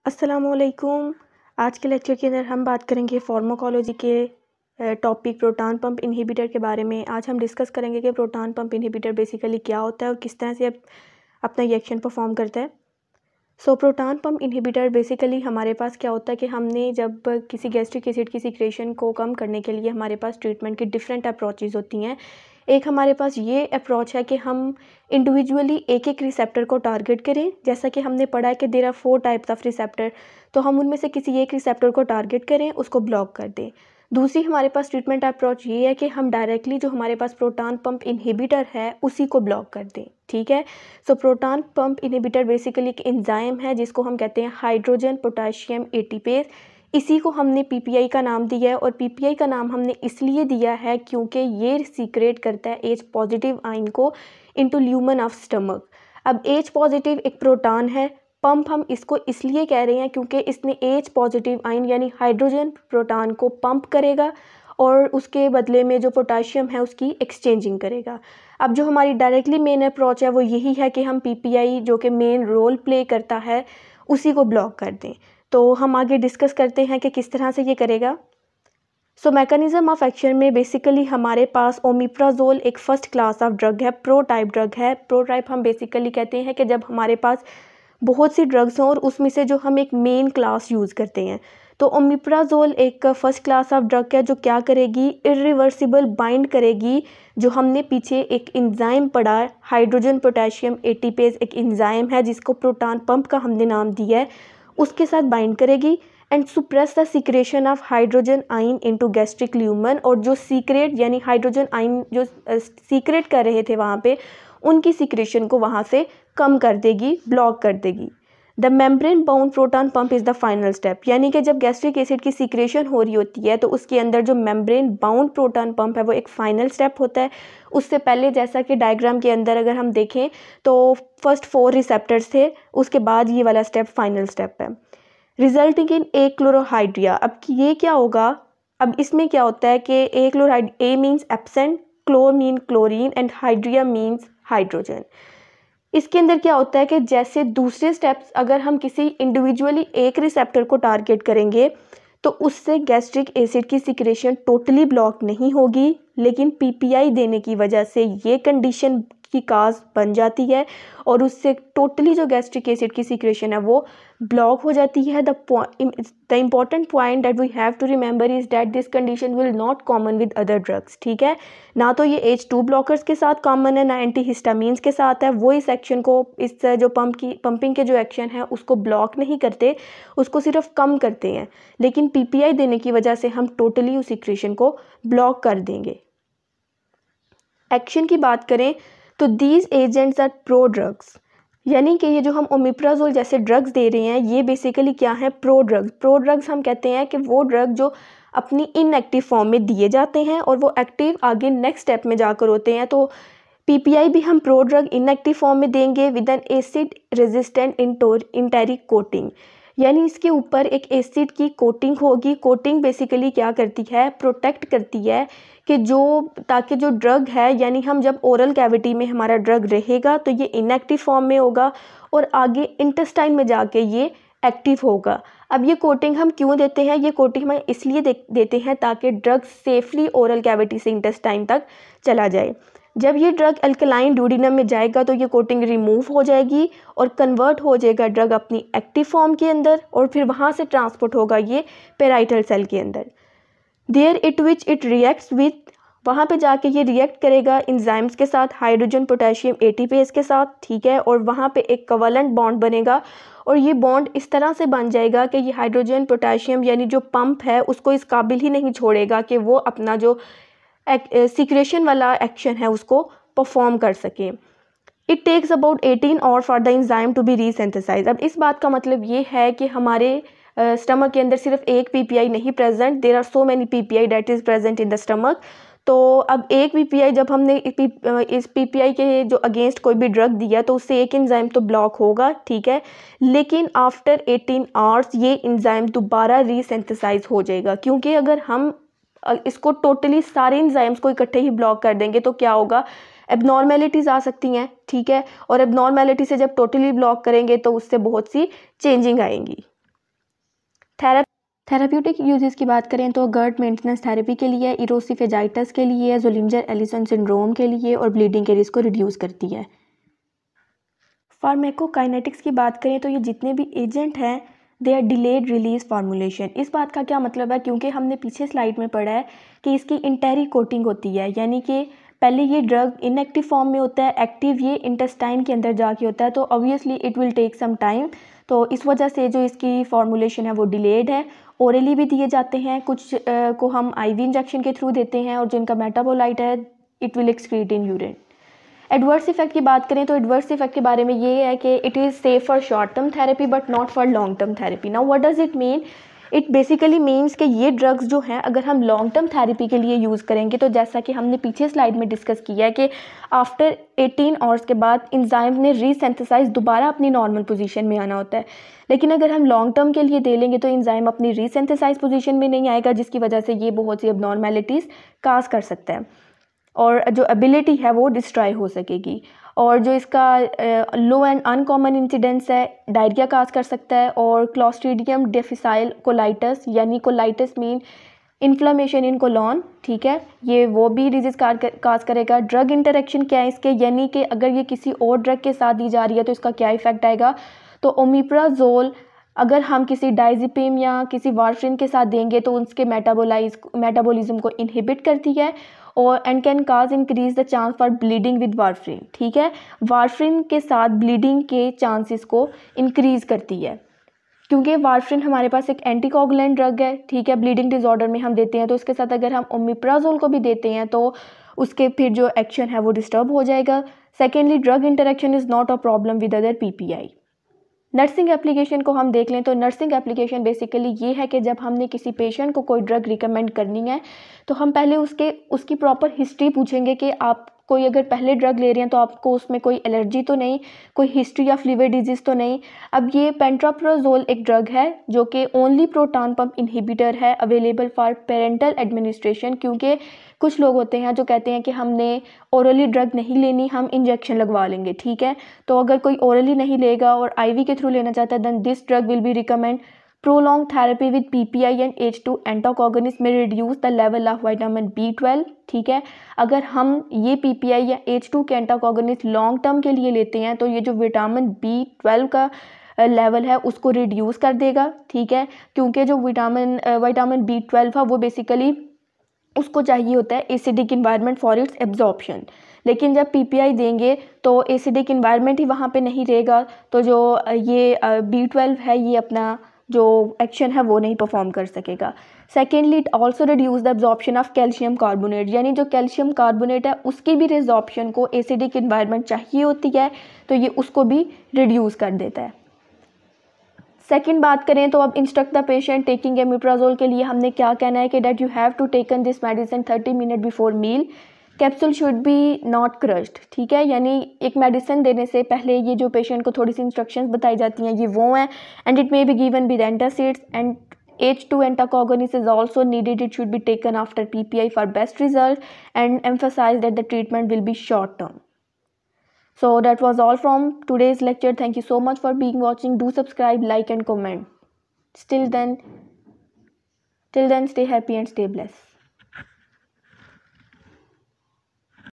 अस्सलामुअलैकुम। आज के लेक्चर के अंदर हम बात करेंगे फार्माकोलॉजी के टॉपिक प्रोटॉन पंप इनहिबिटर के बारे में। आज हम डिस्कस करेंगे कि प्रोटॉन पंप इनहिबिटर बेसिकली क्या होता है और किस तरह से अपना रिएक्शन परफॉर्म करता है। प्रोटॉन पंप इनहिबिटर बेसिकली हमारे पास क्या होता है कि हमने जब किसी गैस्ट्रिक एसिड की सिक्रेशन को कम करने के लिए हमारे पास ट्रीटमेंट की डिफरेंट अप्रोचेज़ होती हैं। एक हमारे पास ये अप्रोच है कि हम इंडिविजुअली एक एक रिसेप्टर को टारगेट करें। जैसा कि हमने पढ़ा है कि there are 4 types of receptor, तो हम उनमें से किसी एक रिसेप्टर को टारगेट करें, उसको ब्लॉक कर दें। दूसरी हमारे पास ट्रीटमेंट अप्रोच ये है कि हम डायरेक्टली जो हमारे पास प्रोटॉन पंप इनहिबिटर है उसी को ब्लॉक कर दें। ठीक है। प्रोटॉन पंप इनहिबिटर बेसिकली एक एंजाइम है जिसको हम कहते हैं हाइड्रोजन पोटेशियम एटीपेज। इसी को हमने पीपीआई का नाम दिया है और पीपीआई का नाम हमने इसलिए दिया है क्योंकि ये सीक्रेट करता है एच पॉजिटिव आयन को इनटू ल्यूमन ऑफ स्टमक। अब एच पॉजिटिव एक प्रोटॉन है, पंप हम इसको इसलिए कह रहे हैं क्योंकि इसने एच पॉजिटिव आयन यानी हाइड्रोजन प्रोटॉन को पंप करेगा और उसके बदले में जो पोटाशियम है उसकी एक्सचेंजिंग करेगा। अब जो हमारी डायरेक्टली मेन अप्रोच है वो यही है कि हम पीपीआई जो कि मेन रोल प्ले करता है उसी को ब्लॉक कर दें। तो हम आगे डिस्कस करते हैं कि किस तरह से ये करेगा। मैकेनिज्म ऑफ एक्शन में बेसिकली हमारे पास ओमिप्राजोल एक फर्स्ट क्लास ऑफ ड्रग है, प्रो टाइप ड्रग है। प्रो टाइप हम बेसिकली कहते हैं कि जब हमारे पास बहुत सी ड्रग्स हों और उसमें से जो हम एक मेन क्लास यूज़ करते हैं। तो ओमिप्राजोल एक फर्स्ट क्लास ऑफ ड्रग है जो क्या करेगी, इरिवर्सिबल बाइंड करेगी। जो हमने पीछे एक एंजाइम पढ़ा है हाइड्रोजन पोटेशियम एटीपेज, एक एंजाइम है जिसको प्रोटॉन पंप का हमने नाम दिया है, उसके साथ बाइंड करेगी and suppress the secretion of hydrogen आइन इनटू गैस्ट्रिक ल्यूमन। और जो सीक्रेट यानी हाइड्रोजन आइन जो सीक्रेट कर रहे थे वहाँ पे, उनकी सीक्रेशन को वहाँ से कम कर देगी, ब्लॉक कर देगी। The membrane bound proton pump is the final step, यानी कि जब गैस्ट्रिक एसिड की सीक्रेशन हो रही होती है तो उसके अंदर जो मेम्ब्रेन बाउंड प्रोटॉन पंप है वो एक फाइनल स्टेप होता है। उससे पहले जैसा कि डायग्राम के अंदर अगर हम देखें तो फर्स्ट 4 रिसेप्टर्स थे, उसके बाद ये वाला स्टेप फाइनल स्टेप है, रिजल्टिंग इन ए क्लोरोहाइड्रिया। अब ये क्या होगा, अब इसमें क्या होता है कि a chloride, a means absent, chlor mean chlorine and hydria means hydrogen. इसके अंदर क्या होता है कि जैसे दूसरे स्टेप्स अगर हम किसी इंडिविजुअली एक रिसेप्टर को टारगेट करेंगे तो उससे गैस्ट्रिक एसिड की सिक्रेशन टोटली ब्लॉक नहीं होगी, लेकिन पीपीआई देने की वजह से ये कंडीशन की काज बन जाती है और उससे टोटली जो गैस्ट्रिक एसिड की सिक्रेशन है वो ब्लॉक हो जाती है। The important point that we have to remember is that this condition will not common with other drugs. ठीक है, ना तो ये H2 ब्लॉकर्स के साथ कॉमन है, ना एंटीहिस्टामीन्स के साथ है। वो इस एक्शन को, इस जो पंपिंग के जो एक्शन है उसको ब्लॉक नहीं करते, उसको सिर्फ कम करते हैं। लेकिन पीपीआई देने की वजह से हम टोटली उस सिक्रेशन को ब्लॉक कर देंगे। एक्शन की बात करें तो these agents are prodrugs, यानी कि ये जो हम ओमिप्राजोल जैसे ड्रग्स दे रहे हैं ये बेसिकली क्या है, प्रो ड्रग्स। प्रो ड्रग्स हम कहते हैं कि वो ड्रग जो अपनी इनएक्टिव फॉर्म में दिए जाते हैं और वो एक्टिव आगे नेक्स्ट स्टेप में जाकर होते हैं। तो पीपीआई भी हम प्रो ड्रग इनएक्टिव फॉर्म में देंगे with N acid resistant enteric coating, यानी इसके ऊपर एक एसिड की कोटिंग होगी। कोटिंग बेसिकली क्या करती है, प्रोटेक्ट करती है कि जो, ताकि जो ड्रग है, यानी हम जब ओरल कैविटी में हमारा ड्रग रहेगा तो ये इनएक्टिव फॉर्म में होगा और आगे इंटेस्टाइन में जाके ये एक्टिव होगा। अब ये कोटिंग हम क्यों देते हैं, ये कोटिंग हम इसलिए देते हैं ताकि ड्रग सेफली ओरल कैविटी से इंटेस्टाइन तक चला जाए। जब ये ड्रग अल्कलाइन ड्यूडिनम में जाएगा तो ये कोटिंग रिमूव हो जाएगी और कन्वर्ट हो जाएगा ड्रग अपनी एक्टिव फॉर्म के अंदर और फिर वहाँ से ट्रांसपोर्ट होगा ये पेराइटल सेल के अंदर। There it which it reacts with, वहाँ पे जाके ये रिएक्ट करेगा इंजाइम्स के साथ, हाइड्रोजन पोटेशियम एटीपेज के साथ। ठीक है, और वहाँ पे एक कोवेलेंट बॉन्ड बनेगा और ये बॉन्ड इस तरह से बन जाएगा कि ये हाइड्रोजन पोटेशियम यानी जो पंप है उसको इस काबिल ही नहीं छोड़ेगा कि वो अपना जो सीक्रेशन वाला एक्शन है उसको परफॉर्म कर सके। It takes about 18 hour for the enzyme to be resynthesize. अब इस बात का मतलब ये है कि हमारे स्टमक के अंदर सिर्फ एक पीपीआई नहीं present, there are so many PPI that is present in the stomach. तो अब एक पीपीआई जब हमने इस पीपीआई के जो अगेंस्ट कोई भी ड्रग दिया तो उससे एक एंजाइम तो ब्लॉक होगा, ठीक है, लेकिन आफ्टर 18 आवर्स ये एंजाइम दोबारा रीसिंथेसाइज हो जाएगा। क्योंकि अगर हम इसको टोटली सारे एंजाइम्स को इकट्ठे ही ब्लॉक कर देंगे तो क्या होगा, एबनॉर्मेलिटीज़ आ सकती हैं। ठीक है, और एबनॉर्मेलिटी से जब टोटली ब्लॉक करेंगे तो उससे बहुत सी चेंजिंग आएंगी। थेराप्यूटिक यूजेस की बात करें तो गर्ट मेंटेनेंस थेरेपी के लिए, इरोसिफेजाइटिस के लिए, जोलिंजर एलिसन सिंड्रोम के लिए और ब्लीडिंग के रिस्क को रिड्यूस करती है। फार्माकोकाइनेटिक्स की बात करें तो ये जितने भी एजेंट हैं they are delayed release formulation. इस बात का क्या मतलब है, क्योंकि हमने पीछे स्लाइड में पढ़ा है कि इसकी इंटेरी कोटिंग होती है, यानी कि पहले ये ड्रग इनएक्टिव फॉर्म में होता है, एक्टिव ये इंटेस्टाइन के अंदर जाके होता है, तो obviously it will take some time. तो इस वजह से जो इसकी फॉर्मूलेशन है वो डिलेड है। ओरली भी दिए जाते हैं, कुछ को हम आईवी इंजेक्शन के थ्रू देते हैं, और जिनका मेटाबोलाइट है it will excrete in urine. Adverse effect की बात करें तो एडवर्स इफेक्ट के बारे में ये है कि it is safe for short term therapy but not for long term therapy. Now what does it mean? It basically means कि ये ड्रग्स जो हैं अगर हम लॉन्ग टर्म थेरेपी के लिए यूज़ करेंगे तो जैसा कि हमने पीछे स्लाइड में डिस्कस किया है कि आफ्टर 18 आवर्स के बाद इंजाइम ने रीसिंथेसाइज दोबारा अपनी नॉर्मल पोजीशन में आना होता है। लेकिन अगर हम लॉन्ग टर्म के लिए दे लेंगे तो इंजाइम अपनी रीसिंथेसाइज पोजीशन में नहीं आएगा, जिसकी वजह से ये बहुत सी अबनॉर्मेलिटीज़ काज कर सकता है और जो एबिलिटी है वो डिस्ट्रॉय हो सकेगी। और जो इसका लो एंड अनकॉमन इंसिडेंस है, डायरिया काज कर सकता है, और क्लॉस्ट्रीडियम डिफिसाइल कोलाइटिस, यानी colitis mean inflammation in colon, ठीक है, ये वो भी डिजीज काज करेगा। ड्रग इंटरेक्शन क्या है इसके, यानी कि अगर ये किसी और ड्रग के साथ दी जा रही है तो इसका क्या इफेक्ट आएगा। तो ओमिप्राजोल अगर हम किसी डाइजिपिम या किसी वारफ्रिन के साथ देंगे तो उसके मेटाबॉलिज्म को इनहिबिट करती है और and can cause increase the chance for bleeding with warfarin, ठीक है। वारफ्रिन के साथ ब्लीडिंग के चांसेस को इंक्रीज करती है, क्योंकि वारफ्रिन हमारे पास एक एंटीकोगुलेंट ड्रग है, ठीक है, ब्लीडिंग डिसऑर्डर में हम देते हैं, तो उसके साथ अगर हम ओमिप्राजोल को भी देते हैं तो उसके फिर जो एक्शन है वो डिस्टर्ब हो जाएगा। Secondly, drug interaction is not a problem with other PPI. Nursing application को हम देख लें तो नर्सिंग एप्लीकेशन बेसिकली ये है कि जब हमने किसी पेशेंट को कोई ड्रग रिकमेंड करनी है तो हम पहले उसकी प्रॉपर हिस्ट्री पूछेंगे कि आप कोई अगर पहले ड्रग ले रहे हैं तो आपको उसमें कोई एलर्जी तो नहीं, कोई हिस्ट्री ऑफ लिवर डिजीज़ तो नहीं। अब ये पेंट्राप्रोजोल एक ड्रग है जो कि ओनली प्रोटॉन पंप इनहिबिटर है, अवेलेबल फॉर पेरेंटल एडमिनिस्ट्रेशन, क्योंकि कुछ लोग होते हैं जो कहते हैं कि हमने ओरली ड्रग नहीं लेनी, हम इंजेक्शन लगवा लेंगे, ठीक है। तो अगर कोई ओरली नहीं लेगा और आईवी के थ्रू लेना चाहता है then this drug will be recommend. Prolong therapy with PPI and H2 antagonist में reduce the level of vitamin B12, ठीक है। अगर हम ये पीपीआई या H2 के एंटागोनिस्ट लॉन्ग टर्म के लिए लेते हैं तो ये जो विटामिन B12 का लेवल है उसको रिड्यूस कर देगा, ठीक है, क्योंकि जो विटामिन B12 है वो बेसिकली उसको चाहिए होता है acidic environment for its absorption. लेकिन जब पीपीआई देंगे तो एसिडिक इन्वायरमेंट ही वहाँ पे नहीं रहेगा, तो जो ये B12 है ये अपना जो एक्शन है वो नहीं परफॉर्म कर सकेगा। Secondly, it also reduce the absorption of calcium carbonate, यानी जो कैल्शियम कार्बोनेट है उसकी भी रिजॉर्प्शन को एसिडिक इन्वायरमेंट चाहिए होती है, तो ये उसको भी रिड्यूस कर देता है। सेकंड बात करें तो अब instruct the patient taking omeprazole के लिए हमने क्या कहना है कि that you have to taken this medicine 30 minute before meal. Capsule should be not crushed, ठीक है, यानी एक मेडिसिन देने से पहले ये जो पेशेंट को थोड़ी सी इंस्ट्रक्शंस बताई जाती हैं ये वो हैं। And it may be given with antacids and H2 antagonist is also needed. It should be taken after PPI for best result and emphasize that the treatment will be short term. So that was all from today's lecture. Thank you so much for being watching. Do subscribe, like and comment. Till then stay happy and stay blessed.